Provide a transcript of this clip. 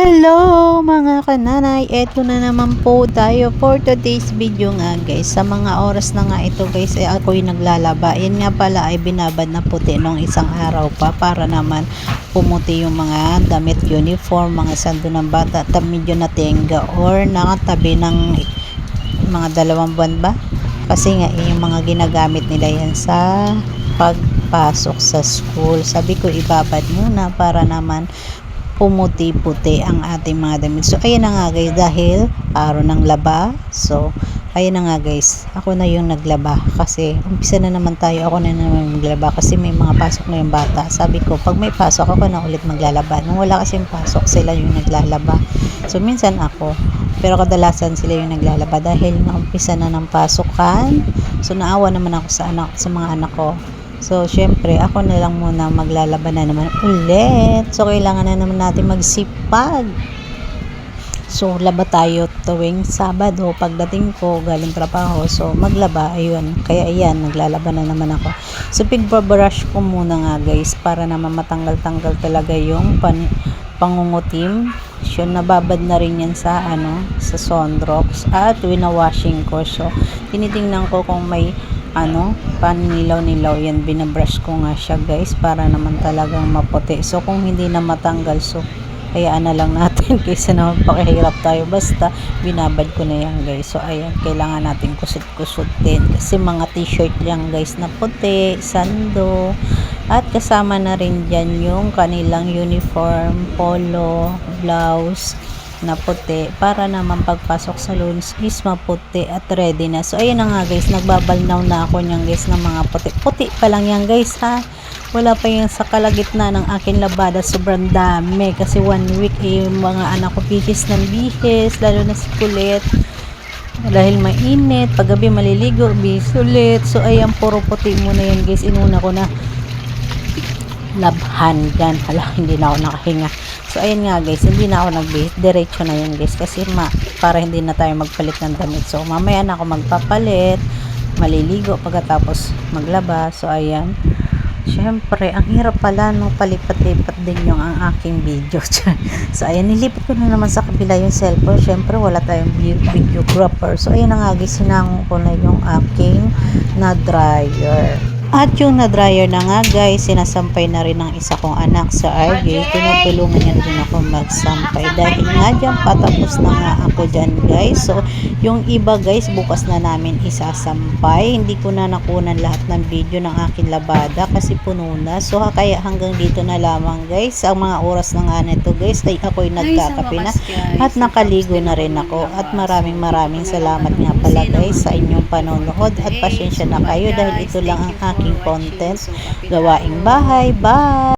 Hello mga kananay, eto na naman po tayo for today's video nga guys. Sa mga oras na nga ito guys ay ako'y naglalaba. Yan nga pala ay binabad na puti nung isang araw pa para naman pumuti yung mga damit uniform, mga sando ng bata at medyo natingga or nakatabi ng mga 2 buwan ba? Kasi nga yung mga ginagamit nila yan sa pagpasok sa school. Sabi ko ibabad muna para naman pumuti-puti ang ating mga damit. So ayan na nga guys, dahil araw ng laba. So ayan na nga guys, ako na yung naglaba kasi umpisa na naman tayo. Ako na naman naglaba kasi may mga pasok na yung bata. Sabi ko pag may pasok ako na ulit maglalaba. Nung wala kasing pasok sila yung naglalaba. So minsan ako, pero kadalasan sila yung naglalaba dahil naumpisa na ng pasukan. So naawa naman ako sa mga anak ko. So, syempre, ako na lang muna maglalaban na naman ulit. So, kailangan na naman natin magsipag. So, laba tayo tuwing Sabado. Pagdating ko, galing trabaho. So, maglaba. Ayun. Kaya, ayan, naglalaban na naman ako. So, pigbabrush ko muna nga, guys, para naman matanggal-tanggal talaga yung pangungutim. So, nababad na rin yan sa, sa Sunrocks. At, wina-washing ko. So, tinitingnan ko kung may pannilaw-nilaw yan, binabrush ko nga siya guys para naman talagang maputi. So kung hindi na matanggal, so hayaan na lang natin kaysa naman pakihirap tayo, basta binabad ko na yan guys. So ayan, kailangan natin kusot-kusot din kasi mga t-shirt lang guys na puti, sando, at kasama na rin dyan yung kanilang uniform, polo, blouse na puti para naman pagpasok sa Lunes is maputi at ready na. So ayun na nga guys, nagbabalnaw na ako niyan guys ng mga puti pa lang yan guys ha, wala pa yung sa kalagitna ng akin labada, sobrang dami kasi 1 week yung mga anak ko bihis ng bihis, lalo na si Kulit dahil mainit, paggabi maliligo bihis ulit. So ayan, puro puti muna yan guys, inuna ko na labhan dyan. Hala, hindi na ako nakahinga. So ayun nga guys, hindi na ako nagbihis, diretso na yun guys kasi para hindi na tayo magpalit ng damit. So mamaya na ako magpapalit, maliligo pagkatapos maglaba. So ayan, syempre ang hirap pala no, palipat-lipat din yung ang aking video. So ayan, nilipat ko na naman sa kabila yung cellphone, syempre wala tayong videographer. So ayan na nga guys, sinangon ko na yung aking na dryer. At yung na-dryer na nga guys, sinasampay na rin ng isa kong anak sa RJ. Tinutulungan niya rin ako magsampay. Dahil nga dyan, patapos na nga ako dyan guys. So, yung iba guys, bukas na namin isasampay. Hindi ko na nakunan lahat ng video ng aking labada kasi puno na. So, kaya hanggang dito na lamang guys. Ang mga oras na nga nito guys, ay ako'y nagkakape na. At nakaligo na rin ako. At maraming salamat nga pala guys sa inyong panonood. At pasensya na kayo dahil ito lang ang aking content, gawaing bahay. Bye!